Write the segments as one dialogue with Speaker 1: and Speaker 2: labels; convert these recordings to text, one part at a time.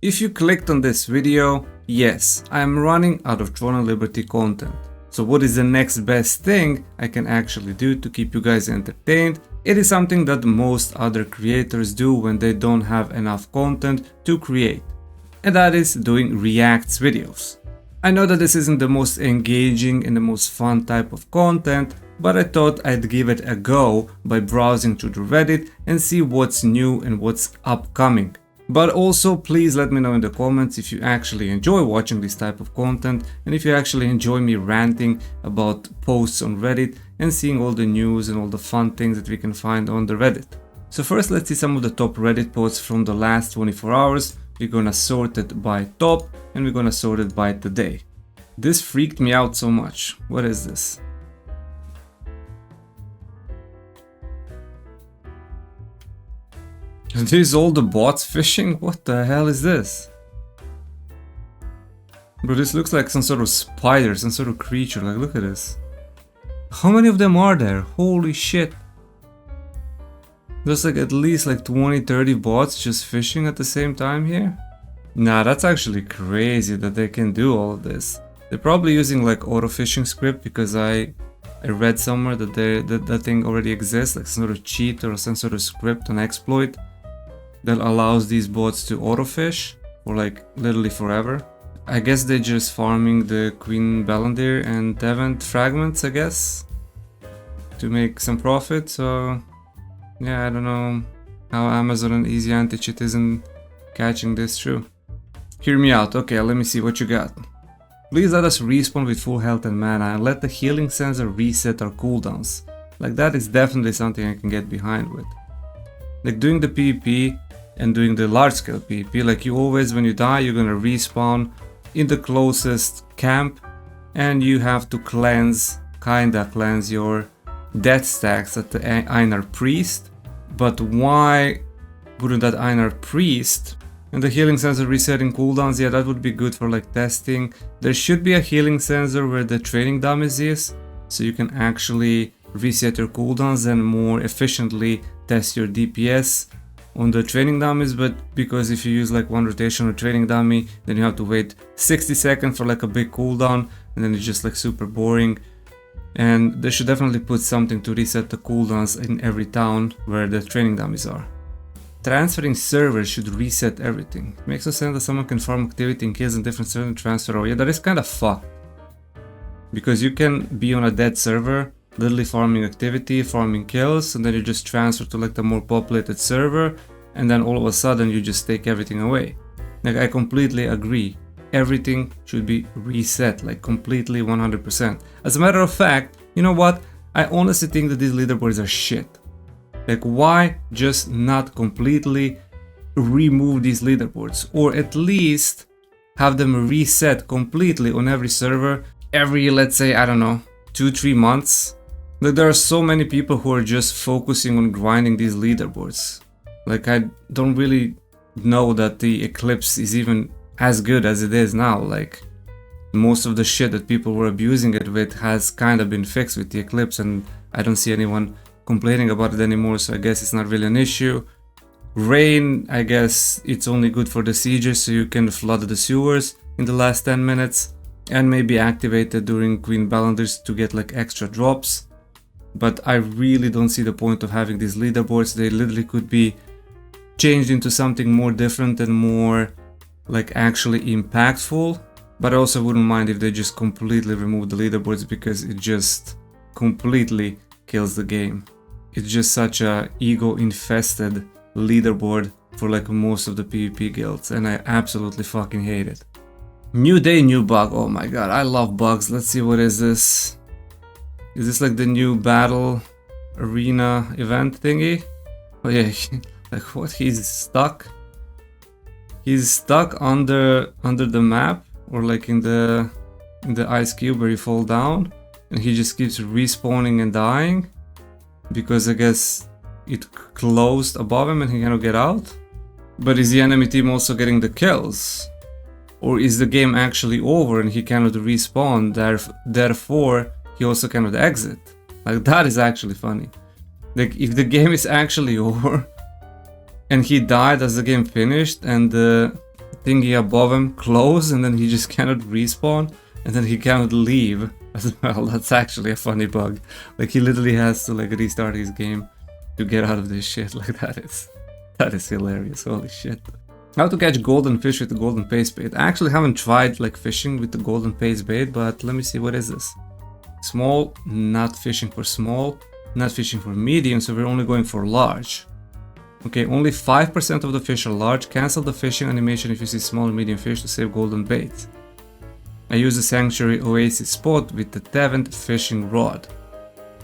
Speaker 1: If you clicked on this video, yes, I am running out of Throne of Liberty content. So what is the next best thing I can actually do to keep you guys entertained? It is something that most other creators do when they don't have enough content to create. And that is doing reacts videos. I know that this isn't the most engaging and the most fun type of content, but I thought I'd give it a go by browsing through the Reddit and see what's new and what's upcoming. But also please let me know in the comments if you actually enjoy watching this type of content and if you actually enjoy me ranting about posts on Reddit and seeing all the news and all the fun things that we can find on the Reddit. So first let's see some of the top Reddit posts from the last 24 hours. We're gonna sort it by top and we're gonna sort it by today. This freaked me out so much. What is this? Are these all the bots fishing? What the hell is this? Bro, this looks like some sort of spider, some sort of creature. Like, look at this. How many of them are there? Holy shit. There's like at least like 20-30 bots just fishing at the same time here? Nah, that's actually crazy that they can do all of this. They're probably using like auto fishing script because I read somewhere that that thing already exists, like some sort of cheat or some sort of script, an exploit that allows these bots to autofish for like literally forever. I guess they're just farming the Queen Balandir and Devent fragments, I guess, to make some profit. So yeah, I don't know how Amazon and Easy Anti-Cheat isn't catching this through. Hear me out. Okay, let me see what you got. Please let us respawn with full health and mana and let the healing sensor reset our cooldowns. Like, that is definitely something I can get behind with. Like doing the PvP and doing the large scale PvP, like you always, when you die, you're gonna respawn in the closest camp and you have to kinda cleanse your death stacks at the Einar Priest. But why wouldn't that Einar Priest and the healing sensor resetting cooldowns? Yeah, that would be good for like testing. There should be a healing sensor where the training dummies is, so you can actually reset your cooldowns and more efficiently test your DPS on the training dummies. But because if you use like one rotational training dummy, then you have to wait 60 seconds for like a big cooldown, and then it's just like super boring. And they should definitely put something to reset the cooldowns in every town where the training dummies are. Transferring servers should reset everything. It makes no sense that someone can farm activity and kills in different servers and transfer. Oh yeah, that is kind of fucked. Because you can be on a dead server, literally farming activity, farming kills, and then you just transfer to like the more populated server, and then all of a sudden you just take everything away. Like, I completely agree. Everything should be reset, like completely 100%. As a matter of fact, you know what? I honestly think that these leaderboards are shit. Like, why just not completely remove these leaderboards? Or at least have them reset completely on every server every, let's say, I don't know, 2-3 months. Like, there are so many people who are just focusing on grinding these leaderboards. Like, I don't really know that the Eclipse is even as good as it is now. Like, most of the shit that people were abusing it with has kind of been fixed with the Eclipse, and I don't see anyone complaining about it anymore, so I guess it's not really an issue. Rain, I guess it's only good for the sieges, so you can flood the sewers in the last 10 minutes and maybe activate it during Queen Balandir's to get like extra drops. But I really don't see the point of having these leaderboards. They literally could be changed into something more different and more like actually impactful. But I also wouldn't mind if they just completely remove the leaderboards, because it just completely kills the game. It's just such a ego infested leaderboard for like most of the PvP guilds, and I absolutely fucking hate it. New day, new bug. Oh my god, I love bugs. Let's see, what is this? Is this like the new battle arena event thingy? Oh yeah, like what? He's stuck? He's stuck under the map, or like in the ice cube where you fall down, and he just keeps respawning and dying because I guess it closed above him and he cannot get out. But is the enemy team also getting the kills? Or is the game actually over and he cannot respawn, therefore he also cannot exit? Like, that is actually funny. Like, if the game is actually over and he died as the game finished and the thingy above him close and then he just cannot respawn and then he cannot leave as well. That's actually a funny bug. Like he literally has to like restart his game to get out of this shit. Like that is hilarious. Holy shit. How to catch golden fish with the golden paste bait. I actually haven't tried like fishing with the golden paste bait, but let me see, what is this? Small, not fishing for small, not fishing for medium, so we're only going for large. Okay, only 5% of the fish are large. Cancel the fishing animation if you see small and medium fish to save golden bait. I use the Sanctuary Oasis spot with the Tevent fishing rod.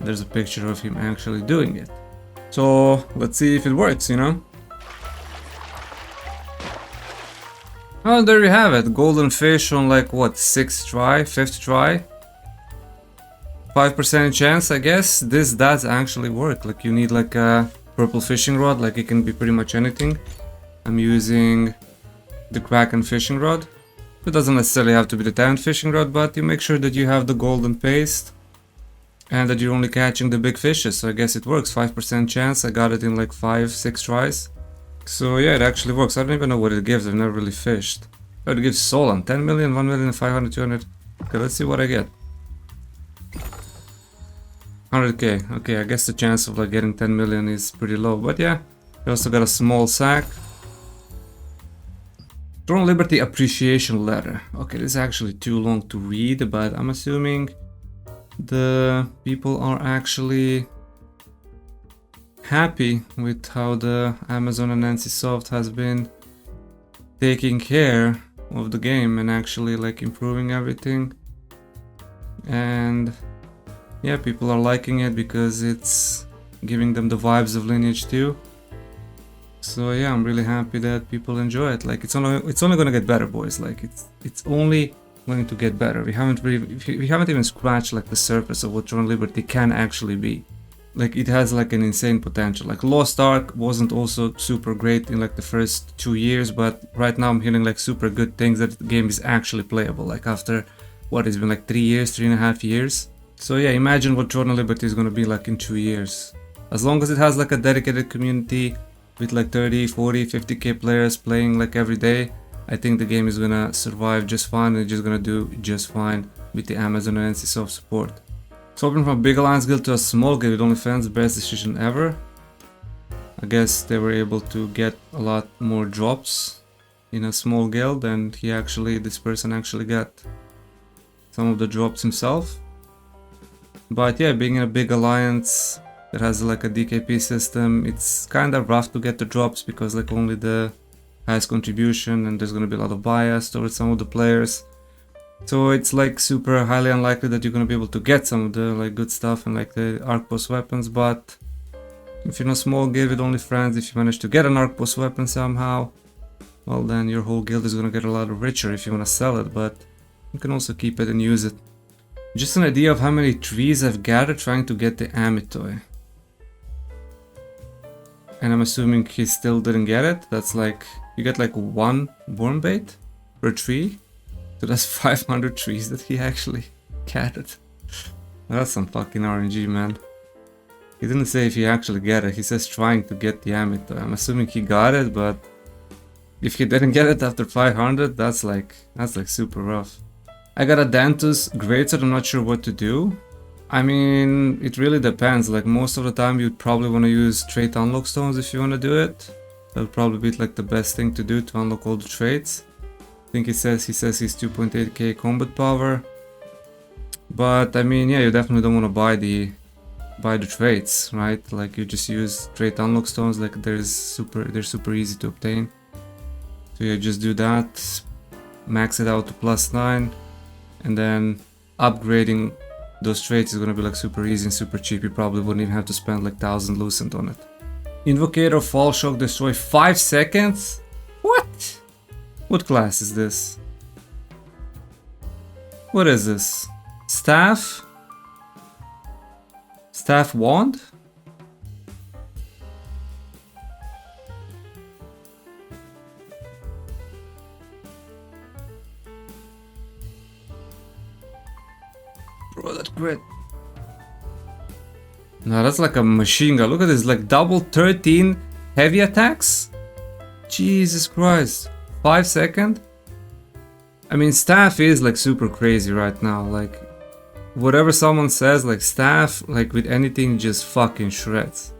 Speaker 1: There's a picture of him actually doing it. So let's see if it works, you know? Oh, there you have it. Golden fish on like what, 6th try, 5th try? 5% chance, I guess. This does actually work. Like you need like a purple fishing rod, like it can be pretty much anything. I'm using the Kraken fishing rod. It doesn't necessarily have to be the Tevent fishing rod, but you make sure that you have the golden paste and that you're only catching the big fishes. So I guess it works. 5% chance. I got it in like 5-6 tries. So yeah, it actually works. I don't even know what it gives. I've never really fished. Oh, it gives Solan. 10 million, 1 million, 500, 200. Okay, let's see what I get. 100k. Okay, I guess the chance of like getting 10 million is pretty low, but yeah. We also got a small sack. Throne Liberty Appreciation Letter. Okay, this is actually too long to read, but I'm assuming the people are actually happy with how the Amazon and NCSoft has been taking care of the game and actually like improving everything. And yeah, people are liking it because it's giving them the vibes of Lineage 2. So yeah, I'm really happy that people enjoy it. Like it's only gonna get better, boys. Like it's only going to get better. We haven't even scratched like the surface of what Throne Liberty can actually be. Like it has like an insane potential. Like Lost Ark wasn't also super great in like the first 2 years, but right now I'm hearing like super good things that the game is actually playable. Like after what, it's been like 3 years, 3.5 years. So yeah, imagine what Throne Liberty is gonna be like in 2 years. As long as it has like a dedicated community with like 30, 40, 50k players playing like every day, I think the game is gonna survive just fine and it's just gonna do just fine with the Amazon and NCSoft support. So open from a big alliance guild to a small guild with OnlyFans, best decision ever. I guess they were able to get a lot more drops in a small guild, and this person actually got some of the drops himself. But yeah, being in a big alliance that has like a DKP system, it's kind of rough to get the drops because like only the highest contribution, and there's gonna be a lot of bias towards some of the players. So it's like super highly unlikely that you're gonna be able to get some of the like good stuff and like the arc post weapons. But if you're in a small guild with only friends, if you manage to get an arc post weapon somehow, well then your whole guild is gonna get a lot richer if you wanna sell it, but you can also keep it and use it. Just an idea of how many trees I've gathered trying to get the Amitoy. And I'm assuming he still didn't get it. That's like, you get like 1 worm bait per tree. So that's 500 trees that he actually gathered. That's some fucking RNG, man. He didn't say if he actually get it. He says trying to get the Amitoy. I'm assuming he got it, but if he didn't get it after 500, that's like super rough. I got a Dantus greatsword. I'm not sure what to do. I mean, it really depends. Like most of the time you'd probably want to use trait unlock stones if you want to do it. That would probably be like the best thing to do to unlock all the traits. I think he says he's 2.8k combat power. But I mean, yeah, you definitely don't want to buy the traits, right? Like you just use trait unlock stones. Like they're super easy to obtain. So yeah, just do that, max it out to +9, and then upgrading those traits is gonna be like super easy and super cheap. You probably wouldn't even have to spend like 1000 Lucent on it. Invocator Fall Shock destroy 5 seconds? What? What class is this? What is this? Staff? Staff wand? Bro, that crit. No, that's like a machine gun. Look at this, like double 13 heavy attacks? Jesus Christ. 5 seconds. I mean, staff is like super crazy right now. Like, whatever someone says, like staff, like with anything, just fucking shreds.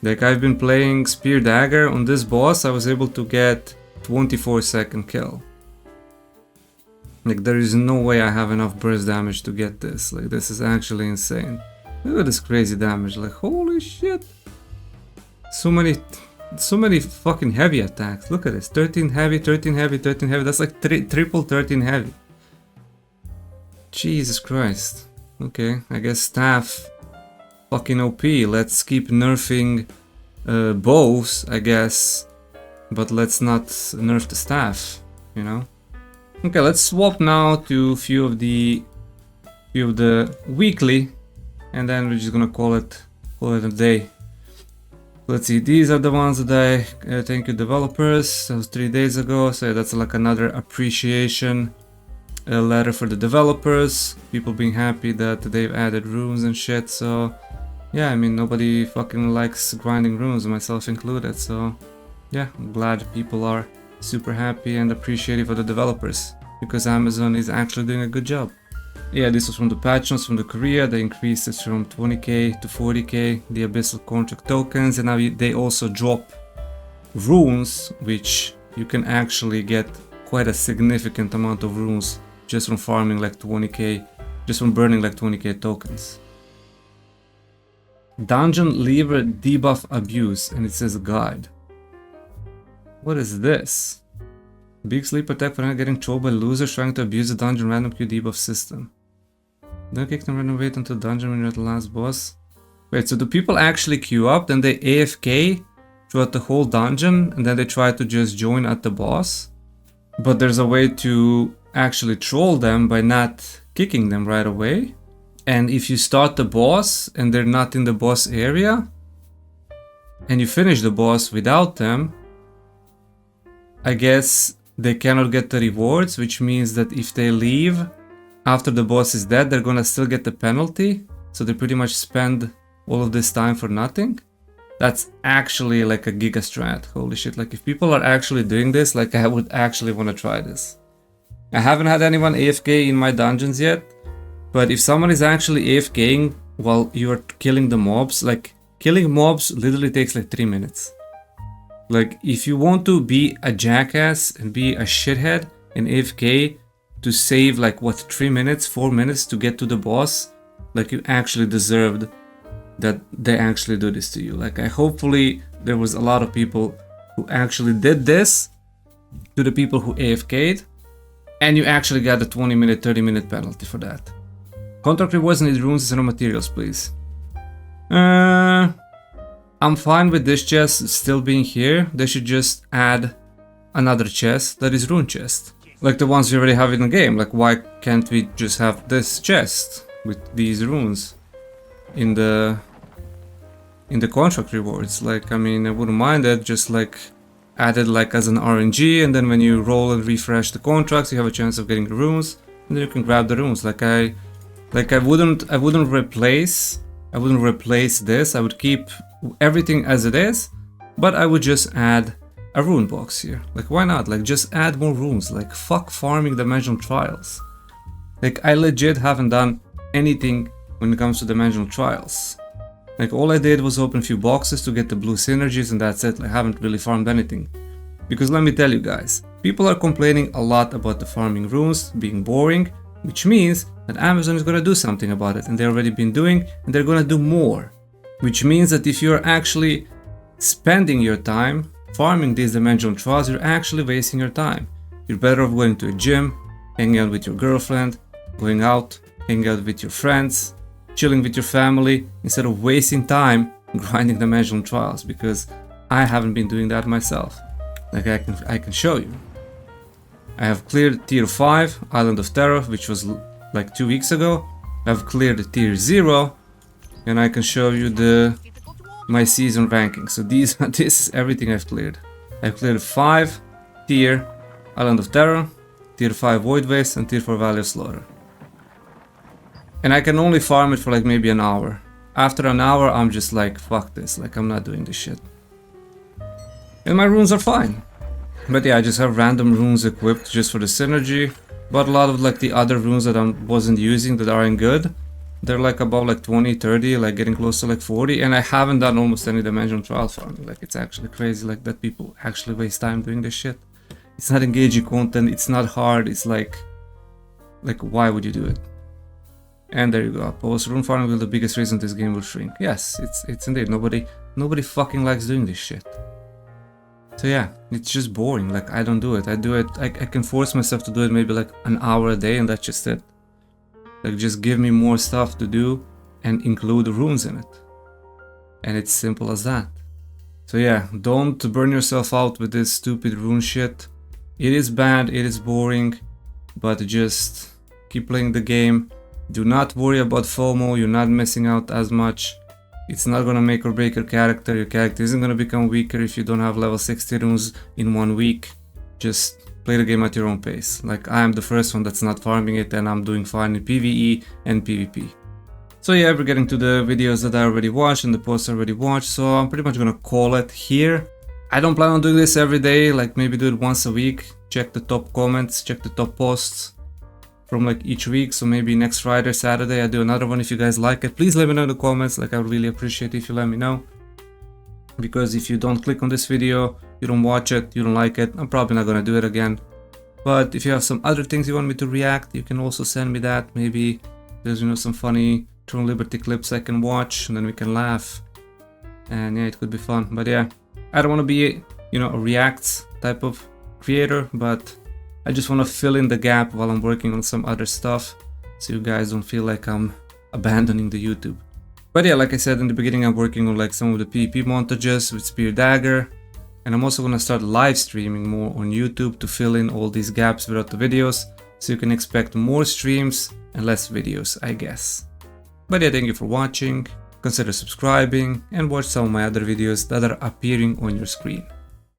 Speaker 1: Like, I've been playing Spear Dagger on this boss, I was able to get 24-second kill. Like, there is no way I have enough burst damage to get this. Like, this is actually insane. Look at this crazy damage. Like, holy shit. So many fucking heavy attacks. Look at this. 13 heavy, 13 heavy, 13 heavy. That's like triple 13 heavy. Jesus Christ. Okay, I guess staff fucking OP. Let's keep nerfing bows, I guess. But let's not nerf the staff, you know? Okay, let's swap now to a few of the weekly, and then we're just gonna call it a day. Let's see, these are the ones that I thank you developers. That was 3 days ago, so that's like another appreciation letter for the developers. People being happy that they've added runes and shit. So yeah, I mean, nobody fucking likes grinding runes, myself included. So yeah, I'm glad people are super happy and appreciative of the developers, because Amazon is actually doing a good job. Yeah, this was from the patch notes from the Korea. They increased it from 20k to 40k, the Abyssal Contract tokens, and now they also drop runes, which you can actually get quite a significant amount of runes just from farming like 20k, just from burning like 20k tokens. Dungeon Lever Debuff Abuse, and it says guide. What is this? Big sleep attack for not getting trolled by losers trying to abuse the dungeon random queue debuff system. Don't kick them random wait until dungeon when you're at the last boss. Wait, so do people actually queue up, then they AFK throughout the whole dungeon, and then they try to just join at the boss? But there's a way to actually troll them by not kicking them right away. And if you start the boss and they're not in the boss area, and you finish the boss without them, I guess they cannot get the rewards, which means that if they leave after the boss is dead, they're gonna still get the penalty. So they pretty much spend all of this time for nothing. That's actually like a giga strat. Holy shit, like if people are actually doing this, like I would actually want to try this. I haven't had anyone AFK in my dungeons yet, but if someone is actually AFKing while you are killing the mobs, like killing mobs literally takes like 3 minutes. Like, if you want to be a jackass and be a shithead in AFK to save like what, 3 minutes, 4 minutes to get to the boss, like you actually deserved that they actually do this to you. Like, hopefully there was a lot of people who actually did this to the people who AFK'd, and you actually got a 20-minute, 30-minute penalty for that. Contract rewards need runes and raw materials, please. I'm fine with this chest still being here. They should just add another chest that is rune chest. Like the ones we already have in the game. Like, why can't we just have this chest with these runes in the contract rewards? Like, I mean, I wouldn't mind it, just like added like as an RNG, and then when you roll and refresh the contracts, you have a chance of getting the runes, and then you can grab the runes. I wouldn't replace this. I would keep everything as it is, but I would just add a rune box here. Like, why not? Like, just add more runes. Like, fuck farming dimensional trials. Like, I legit haven't done anything when it comes to dimensional trials. Like, all I did was open a few boxes to get the blue synergies, and that's it. I haven't really farmed anything. Because let me tell you guys, people are complaining a lot about the farming runes being boring, which means that Amazon is gonna do something about it, and they've already been doing, and they're gonna do more. Which means that if you're actually spending your time farming these dimensional trials, you're actually wasting your time. You're better off going to a gym, hanging out with your girlfriend, going out, hanging out with your friends, chilling with your family, instead of wasting time grinding dimensional trials, because I haven't been doing that myself. Like, I can show you. I have cleared tier 5, Island of Terror, which was like 2 weeks ago. I've cleared tier 0, and I can show you my season ranking. So this is everything I've cleared. I've cleared 5 tier Island of Terror, tier 5 Void Waste, and tier 4 Valley of Slaughter. And I can only farm it for like maybe an hour. After an hour, I'm just like, fuck this, like I'm not doing this shit. And my runes are fine. But yeah, I just have random runes equipped just for the synergy. But a lot of like the other runes that I wasn't using that aren't good, they're like about like 20, 30, like getting close to like 40. And I haven't done almost any dimensional trial farming. Like it's actually crazy like that people actually waste time doing this shit. It's not engaging content, it's not hard, it's like why would you do it? And there you go. Post rune farming will be the biggest reason this game will shrink. Yes, it's indeed. Nobody fucking likes doing this shit. So yeah, it's just boring. Like I don't do it. I can force myself to do it maybe like an hour a day and that's just it. Like just give me more stuff to do and include runes in it. And it's simple as that. So yeah, don't burn yourself out with this stupid rune shit. It is bad, it is boring, but just keep playing the game. Do not worry about FOMO, you're not missing out as much. It's not gonna make or break your character isn't gonna become weaker if you don't have level 60 runes in 1 week. Just play the game at your own pace. Like I am the first one that's not farming it and I'm doing fine in PvE and PvP. So yeah, we're getting to the videos that I already watched and the posts I already watched, so I'm pretty much gonna call it here. I don't plan on doing this every day, like maybe do it once a week. Check the top comments, check the top posts from like each week, so maybe next Friday, Saturday I do another one if you guys like it. Please let me know in the comments, like I would really appreciate if you let me know. Because if you don't click on this video, you don't watch it, you don't like it, I'm probably not gonna do it again. But if you have some other things you want me to react, you can also send me that. Maybe there's some funny Throne Liberty clips I can watch and then we can laugh. And yeah, it could be fun. But yeah, I don't want to be a reacts type of creator, but I just want to fill in the gap while I'm working on some other stuff, so you guys don't feel like I'm abandoning the YouTube. But yeah, like I said in the beginning, I'm working on like some of the PvP montages with Spear Dagger, and I'm also going to start live streaming more on YouTube to fill in all these gaps without the videos, so you can expect more streams and less videos, I guess. But yeah, thank you for watching, consider subscribing and watch some of my other videos that are appearing on your screen.